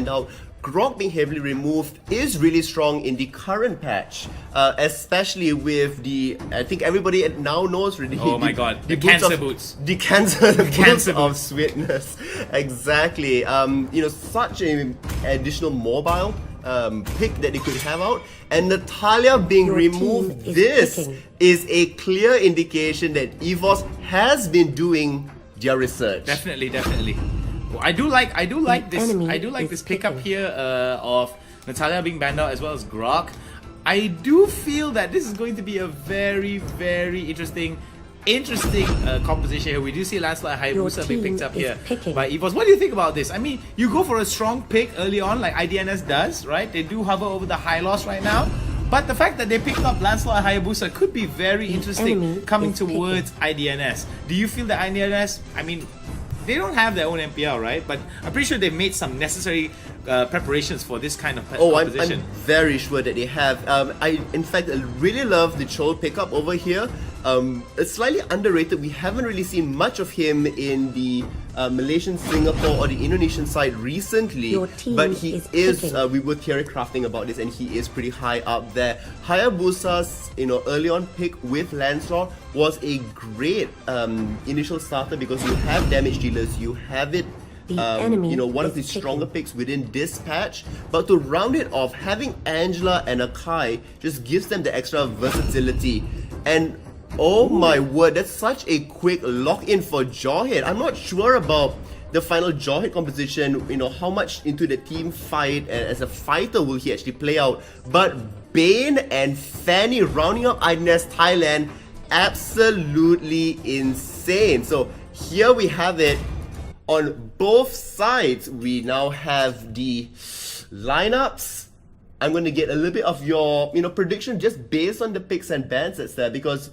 out. Grok being heavily removed is really strong in the current patch, especially with the, I think everybody now knows really. Oh my god, the cancer boots. The cancer boots of sweetness. Exactly. You know, such an additional mobile pick that they could have out, and Natalia being removed. This is a clear indication that EVOS has been doing their research. Definitely. Well, I do like this pickup here of Natalia being banned out as well as Grok. I do feel that this is going to be a very interesting composition here. We do see Lancelot Hayabusa being picked up here by EVOS. What do you think about this? I mean, you go for a strong pick early on like IDNS does, right? They do hover over the high loss right now. But the fact that they picked up Lancelot Hayabusa could be very interesting coming towards IDNS. Do you feel that IDNS, I mean, they don't have their own MPL, right? But I'm pretty sure they've made some necessary preparations for this kind of composition. I'm very sure that they have. In fact, I really love the Chol pickup over here. It's slightly underrated. We haven't really seen much of him in the Malaysian, Singapore, or the Indonesian side recently. But he is. We were theory crafting about this, and he is pretty high up there. Hayabusa's, early on pick with Lancelot was a great initial starter because you have damage dealers, you have it. One of the stronger picks within this patch, but to round it off, having Angela and Akai just gives them the extra versatility. And oh my word, that's such a quick lock-in for Jawhead. I'm not sure about the final Jawhead composition, how much into the team fight and as a fighter will he actually play out. But Bane and Fanny rounding up IDNS Thailand, absolutely insane. So here we have it. On both sides, we now have the lineups. I'm going to get a little bit of your, prediction just based on the picks and bans that's there, because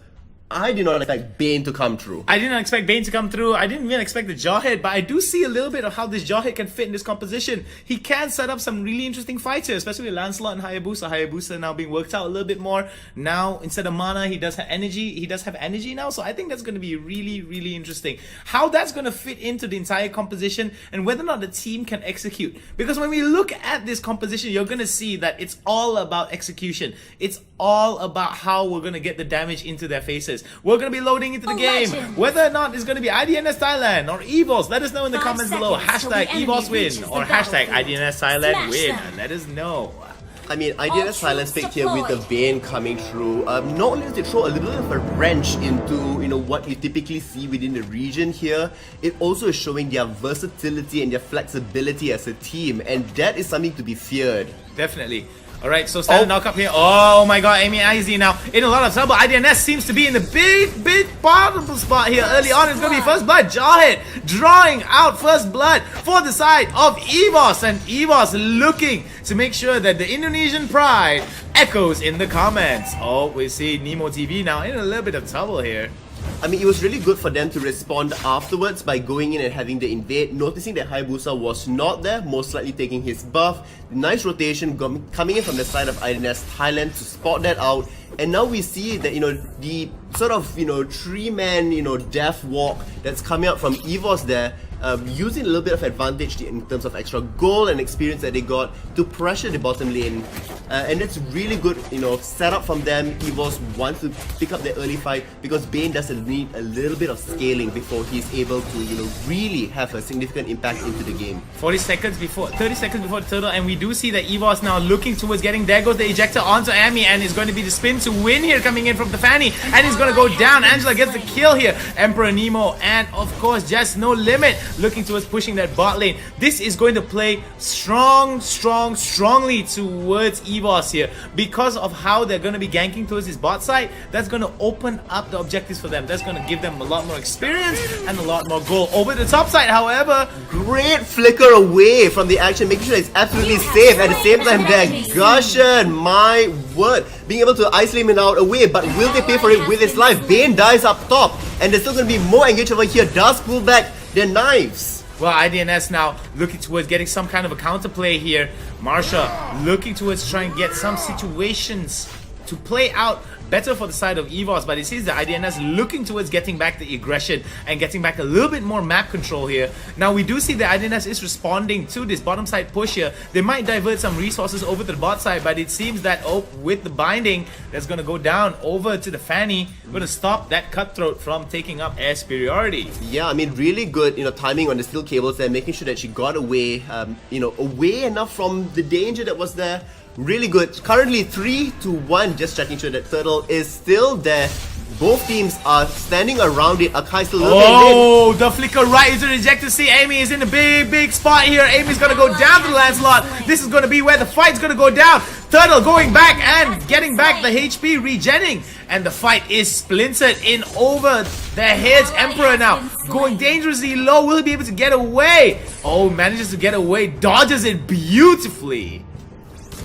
I did not expect Bane to come through. I didn't expect Bane to come through. I didn't even expect the Jawhead, but I do see a little bit of how this Jawhead can fit in this composition. He can set up some really interesting fights here, especially with Lancelot and Hayabusa. Hayabusa now being worked out a little bit more. Now, instead of mana, he does have energy. He does have energy now, so I think that's going to be really interesting. How that's going to fit into the entire composition and whether or not the team can execute. Because when we look at this composition, you're going to see that it's all about execution. It's all about how we're going to get the damage into their faces. We're going to be loading into the game. Whether or not it's going to be IDNS Thailand or EVOS, let us know in the comments below. Hashtag EVOS win or hashtag IDNS Thailand win. Let us know. I mean, IDNS Thailand picked here with the Bane coming through. Not only does it throw a little bit of a wrench into what you typically see within the region here, it also is showing their versatility and their flexibility as a team, and that is something to be feared. Definitely. Alright, so standard knock up here. Oh my god, Amy IZ now in a lot of trouble. IDNS seems to be in the big bottom spot here. Early on, it's going to be first blood. Jawhead drawing out first blood for the side of EVOS. And EVOS looking to make sure that the Indonesian pride echoes in the comments. Oh, we see Nemo TV now in a little bit of trouble here. I mean, it was really good for them to respond afterwards by going in and having the invade, noticing that Hayabusa was not there, most likely taking his buff. Nice rotation coming in from the side of IDNS Thailand to spot that out. And now we see that, the sort of, three-man, death walk that's coming out from EVOS there, using a little bit of advantage in terms of extra goal and experience that they got to pressure the bottom lane. And it's really good, setup from them. EVOS wants to pick up the early fight because Bane does need a little bit of scaling before he's able to, really have a significant impact into the game. 30 seconds before the turtle, and we do see that EVOS now looking towards getting, there goes the ejector onto Amy, and it's going to be the spin to win here coming in from the Fanny, and he's going to go down. Angela gets the kill here. Emperor Nemo, and of course, just no limit, looking towards pushing that bot lane. This is going to play strongly towards EVOS here because of how they're going to be ganking towards this bot side. That's going to open up the objectives for them. That's going to give them a lot more experience and a lot more goal. Over the top side, however, great flicker away from the action, making sure it's absolutely safe. At the same time, there, Gushen, my word, being able to isolate him out away, but will they pay for it with his life? Bane dies up top, and there's still going to be more engaged over here. Does pull back their knives. Well, IDNS now looking towards getting some kind of a counterplay here. Marsha looking towards trying to get some situations to play out better for the side of EVOS, but it seems the IDNS looking towards getting back the aggression and getting back a little bit more map control here. Now we do see the IDNS is responding to this bottom side push here. They might divert some resources over to the bot side, but it seems that with the binding, that's going to go down over to the Fanny. Going to stop that Cutthroat from taking up air superiority. Yeah, I mean, really good, timing on the steel cables there, making sure that she got away, away enough from the danger that was there. Really good. Currently 3-1, just checking sure that Turtle is still there. Both teams are standing around it. Akai still looking Oh, the flicker right is a rejected. See, Amy is in a big spot here. Amy's gonna go down to the Lancelot. This is gonna be where the fight's gonna go down. Turtle going back and getting back the HP, regenning. And the fight is splintered in over their heads. Emperor now going dangerously low. Will he be able to get away? Oh, manages to get away. Dodges it beautifully.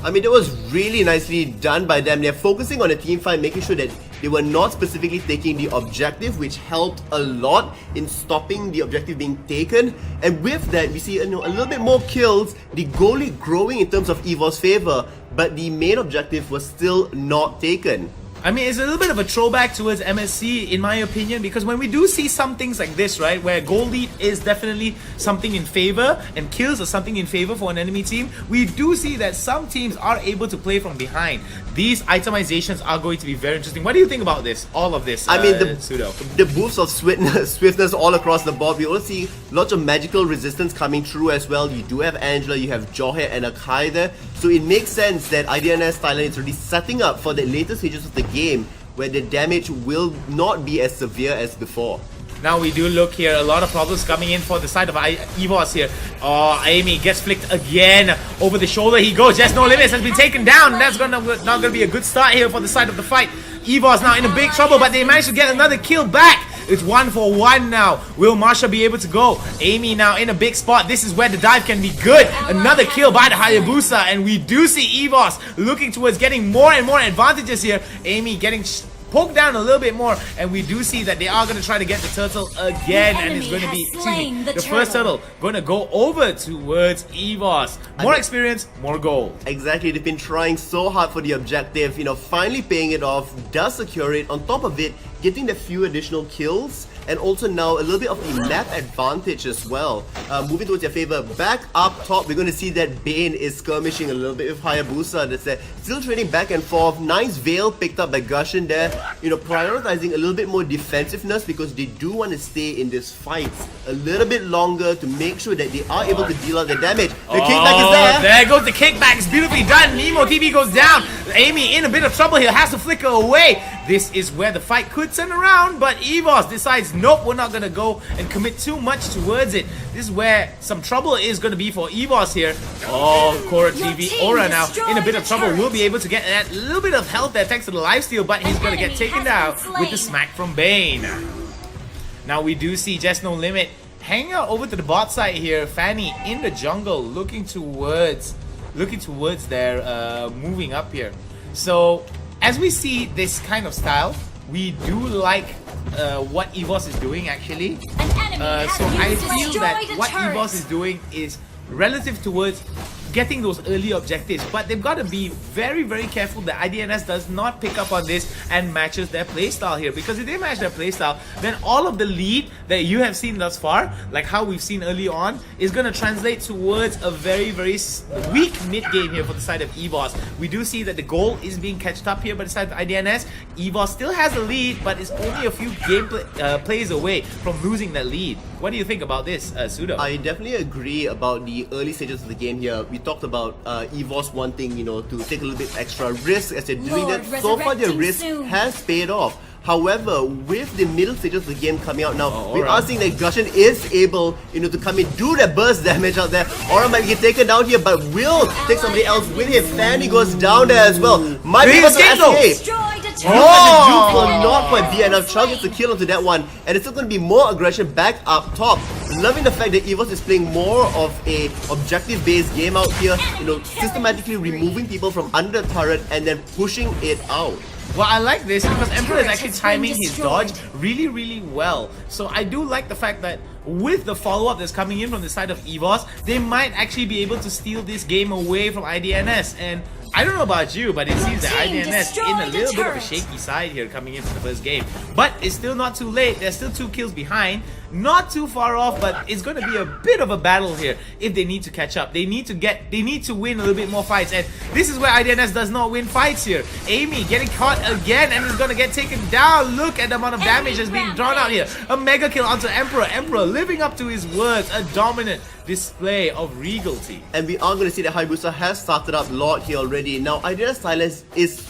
I mean, that was really nicely done by them. They're focusing on the team fight, making sure that they were not specifically taking the objective, which helped a lot in stopping the objective being taken. And with that, we see a little bit more kills, the goalie growing in terms of EVOS favor, but the main objective was still not taken. I mean, it's a little bit of a throwback towards MSC, in my opinion, because when we do see some things like this, right, where goal lead is definitely something in favor and kills are something in favor for an enemy team, we do see that some teams are able to play from behind. These itemizations are going to be very interesting. What do you think about this? All of this, I mean, Pseudo. The boosts of swiftness all across the board. We also see lots of magical resistance coming through as well. You do have Angela, you have Jawhead and Akai there. So it makes sense that IDNS Thailand is really setting up for the later stages of the game where the damage will not be as severe as before. Now we do look here, a lot of problems coming in for the side of EVOS here. Oh, Amy gets flicked again over the shoulder. He goes, just no limits, has been taken down. That's not gonna be a good start here for the side of the fight. EVOS now in a big trouble, but they managed to get another kill back. It's 1-for-1 now. Will Marsha be able to go? Amy now in a big spot. This is where the dive can be good. Another kill by the Hayabusa, and we do see EVOS looking towards getting more and more advantages here. Amy getting poked down a little bit more, and we do see that they are going to try to get the turtle again, and it's going to be the first turtle going to go over towards EVOS. More experience, more gold. Exactly, they've been trying so hard for the objective, finally paying it off, does secure it. On top of it, getting the few additional kills, and also now a little bit of the map advantage as well. Moving towards their favor, back up top, we're going to see that Bane is skirmishing a little bit with Hayabusa. That's there. Still trading back and forth. Nice Veil picked up by Gushin there. Prioritizing a little bit more defensiveness because they do want to stay in this fight a little bit longer to make sure that they are able to deal out the damage. The kickback is there. There goes the kickback. It's beautifully done. Nemo TV goes down. Amy in a bit of trouble here, has to flicker away. This is where the fight could turn around, but EVOS decides, nope, we're not going to go and commit too much towards it. This is where some trouble is going to be for EVOS here. Oh, Korra TV, Aura now in a bit of trouble. Will be able to get that little bit of health there thanks to the lifesteal, but he's going to get taken down with the smack from Bane. Now we do see Just No Limit hanging out over to the bot side here. Fanny in the jungle looking towards their moving up here. So as we see this kind of style, we do like what EVOS is doing actually. So I feel that what EVOS is doing is relative towards getting those early objectives, but they've got to be very, very careful that IDNS does not pick up on this and matches their playstyle here, because if they match their playstyle, then all of the lead that you have seen thus far, like how we've seen early on, is going to translate towards a very, very weak mid game here for the side of EVOS. We do see that the goal is being catched up here by the side of IDNS. EVOS still has a lead, but is only a few plays away from losing that lead. What do you think about this, Pseudo? I definitely agree about the early stages of the game here. We talked about EVOS wanting, to take a little bit extra risk as they're doing that. So far, their risk has paid off. However, with the middle stages of the game coming out now, we are seeing that Gushin is able, to come in, do that burst damage out there. Aura might get taken down here, but will take somebody else with him. Fanny goes down there as well. Might be able to escape. The Juke will not quite be enough. Chug gets the kill onto that one, and it's still going to be more aggression back up top. Loving the fact that EVOS is playing more of a objective-based game out here, systematically removing people from under the turret and then pushing it out. Well, I like this because Emperor is actually timing his dodge really, really well. So I do like the fact that with the follow-up that's coming in from the side of EVOS, they might actually be able to steal this game away from IDNS. And I don't know about you, but it seems that IDNS in a little bit of a shaky side here coming into the first game. But it's still not too late. They're still 2 kills behind. Not too far off, but it's going to be a bit of a battle here if they need to catch up. They need to win a little bit more fights. And this is where IDNS does not win fights here. Amy getting caught again and is going to get taken down. Look at the amount of damage that's being drawn out here. A mega kill onto Emperor. Emperor living up to his words. A dominant display of regality. And we are going to see that Hayabusa has started up Lord here already. Now, IDNS Thailand is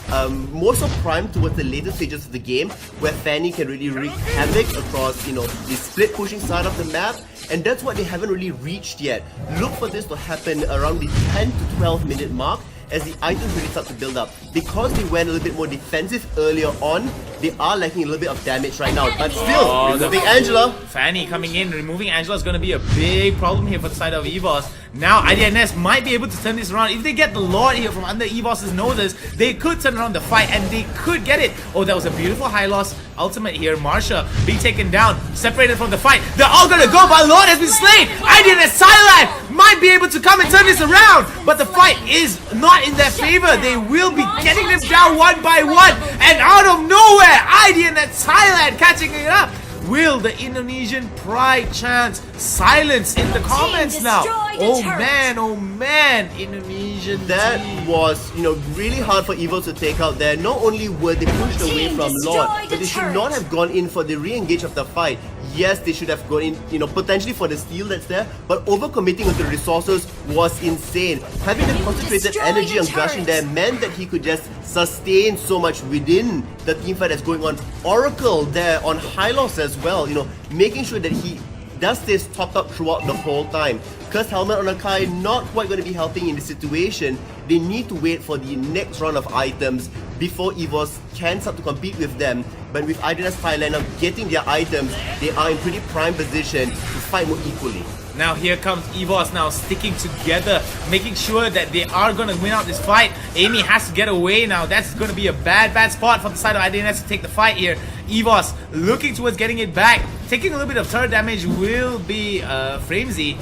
more so primed towards the later stages of the game, where Fanny can really wreak havoc across, the split pushing side of the map. And that's what they haven't really reached yet. Look for this to happen around the 10 to 12 minute mark, as the items really start to build up. Because they went a little bit more defensive earlier on, they are lacking a little bit of damage right now. But still, removing Angela. Fanny coming in, removing Angela is going to be a big problem here for the side of EVOS. Now IDNS might be able to turn this around. If they get the Lord here from under EVOS's noses, they could turn around the fight and they could get it. Oh, that was a beautiful high loss ultimate here. Marsha being taken down, separated from the fight. They're all going to go, but Lord has been slain. IDNS Thailand might be able to come and turn this around, but the fight is not in their favor. They will be getting them down one by one, and out of nowhere, IDNS Thailand catching it up. Will the Indonesian pride chants silence in the comments now? Oh man, Indonesian That team. was, really hard for EVOS to take out there. Not only were they pushed away from Lord, but they should not have gone in for the re-engage of the fight. Yes, they should have gone in, potentially for the steal that's there, but overcommitting with the resources was insane. Having the concentrated energy on Gushing there meant that he could just sustain so much within the teamfight that's going on. Oracle there on high loss as well, making sure that he does stay topped up throughout the whole time. Curse Helmet on Akai not quite going to be helping in this situation. They need to wait for the next round of items before EVOS can start to compete with them. But with IDNS Thailand now getting their items, they are in pretty prime position to fight more equally. Now here comes EVOS now sticking together, making sure that they are going to win out this fight. Amy has to get away now. That's going to be a bad spot for the side of IDNS to take the fight here. EVOS looking towards getting it back. Taking a little bit of turret damage will be Framesy.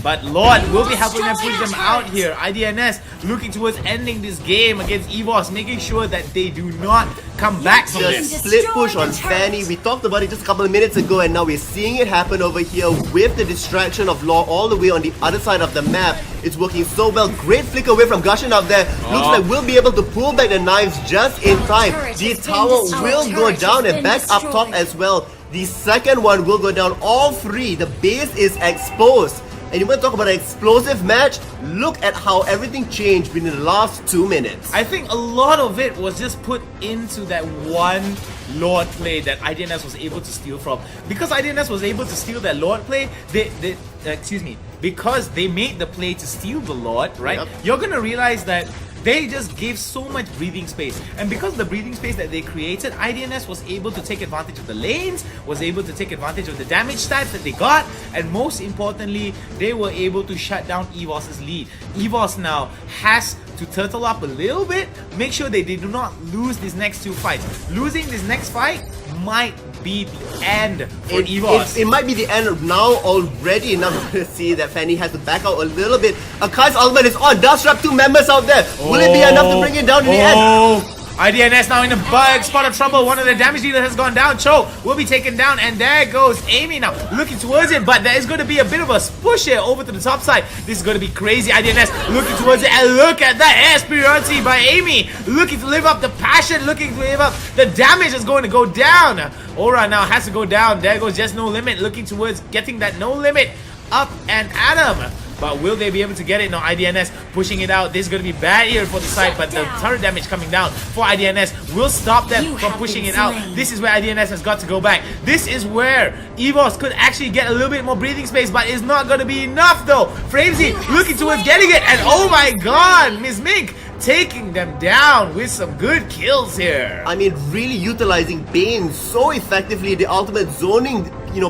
But Lord will be helping them push them out here. IDNS looking towards ending this game against EVOS, making sure that they do not come back from The this. split push on Fanny, we talked about it just a couple of minutes ago, and now we're seeing it happen over here with the distraction of Law all the way on the other side of the map. It's working so well. Great flicker away from Gushin up there. Looks like we'll be able to pull back the knives just in time. The tower will go down and back up top as well. The second one will go down. All three. The base is exposed. And you want to talk about an explosive match? Look at how everything changed within the last 2 minutes. I think a lot of it was just put into that one Lord play that IDNS was able to steal from. Because IDNS was able to steal that Lord play, because they made the play to steal the Lord, right? Yep. You're gonna realize that they just gave so much breathing space, and because of the breathing space that they created, IDNS was able to take advantage of the lanes, was able to take advantage of the damage stats that they got, and most importantly, they were able to shut down EVOS's lead. EVOS now has to turtle up a little bit, make sure they do not lose these next 2 fights. Losing this next fight might be the end for EVOS. It might be the end now already. Now we're going to see that Fanny has to back out a little bit. Akai's ultimate is on. Does trap 2 members out there. Will it be enough to bring it down in the end? IDNS now in a big spot of trouble. One of the damage dealers has gone down. Cho will be taken down, and there goes Amy now looking towards it, but there is going to be a bit of a push here over to the top side. This is going to be crazy. IDNS looking towards it, and look at that experience by Amy, looking to live up the passion, looking to live up the damage is going to go down. Aura now has to go down. There goes Just No Limit, looking towards getting that No Limit up and at him. But will they be able to get it? No, IDNS pushing it out. This is going to be bad here for the side, but the turret damage coming down for IDNS will stop them from pushing it out. This is where IDNS has got to go back. This is where EVOS could actually get a little bit more breathing space, but it's not going to be enough though. Framesy looking towards getting it, and oh my god, Miss Mink taking them down with some good kills here. I mean, really utilizing Bane so effectively. The ultimate zoning,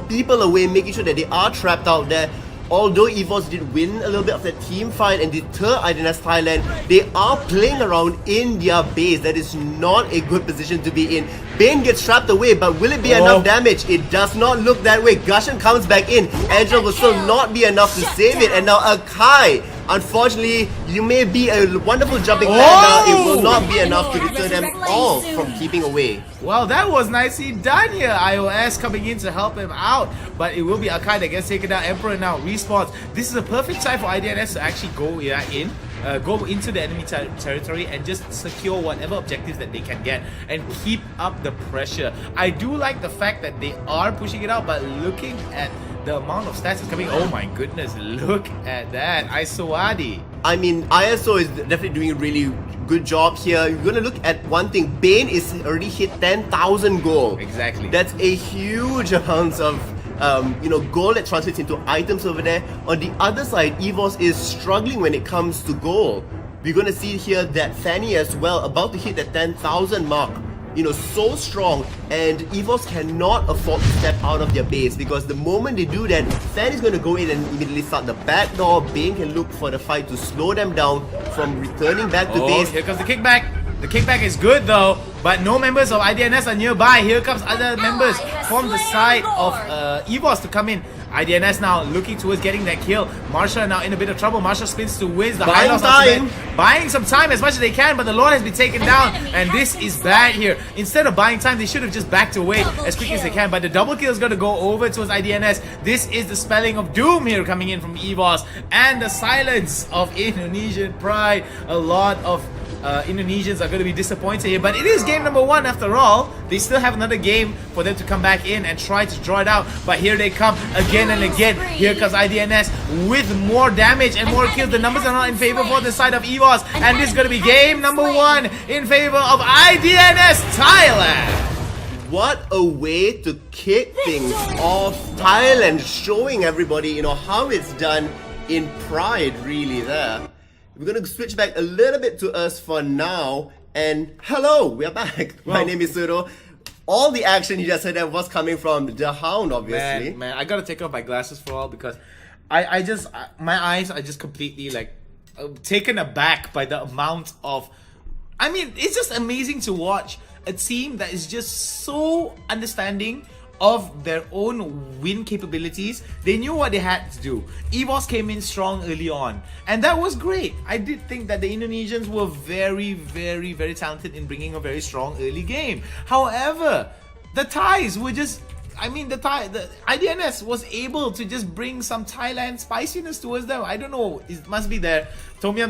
people away, making sure that they are trapped out there. although EVOS did win a little bit of that team fight and deter IDNS Thailand, they are playing around in their base. That is not a good position to be in. Bane gets trapped away, but will it be enough damage? It does not look that way. Gushan comes back in. Angel will still not be enough to save it. And now Akai, unfortunately, you may be a wonderful jumping player now. It will not be enough to deter them all from keeping away. Well, that was nicely done here. iOS coming in to help him out, but it will be Akai that gets taken down. Emperor now respawns. This is a perfect time for IDNS to actually go go into the enemy territory and just secure whatever objectives that they can get and keep up the pressure. I do like the fact that they are pushing it out, but looking at the amount of stats that's coming, oh my goodness, look at that. Isowadi. I mean, ISO is definitely doing a really good job here. You're gonna look at one thing. Bane is already hit 10,000 gold. Exactly. That's a huge amount of gold that translates into items over there. On the other side, EVOS is struggling when it comes to gold. We're gonna see here that Fanny as well, about to hit that 10,000 mark. So strong, and EVOS cannot afford to step out of their base, because the moment they do that, Fanny's going to go in and immediately start the back door. Bane can look for the fight to slow them down from returning back to base. Here comes the kickback. The kickback is good though, but no members of IDNS are nearby. Here comes other members from the side of EVOS to come in. IDNS now looking towards getting that kill. Marsha now in a bit of trouble. Marsha spins to Wiz. The Buying time. Buying some time as much as they can, but the Lord has been taken down, and this is bad here. Instead of buying time, they should have just backed away as quickly as they can, but the double kill is going to go over towards IDNS. This is the spelling of doom here coming in from EVOS, and the silence of Indonesian pride. A lot of Indonesians are going to be disappointed here, but it is game number 1 after all. They still have another game for them to come back in and try to draw it out, but here they come again and again. Here comes IDNS with more damage and more kills. The numbers are not in favor for the side of EVOS, and this is going to be game number 1 in favor of IDNS Thailand. What a way to kick things off. Thailand showing everybody, how it's done in pride, really there. We're going to switch back a little bit to us for now. And hello, we are back. My name is Suro. All the action you just said that was coming from the Hound, obviously. Man, I gotta take off my glasses for all, because my eyes are just completely taken aback by the amount of, it's just amazing to watch a team that is just so understanding of their own win capabilities. They knew what they had to do. EVOS came in strong early on, and that was great. I did think that the Indonesians were very, very, very talented in bringing a very strong early game. However, the Thais were just, the IDNS was able to just bring some Thailand spiciness towards them. I don't know, it must be their Tom Yum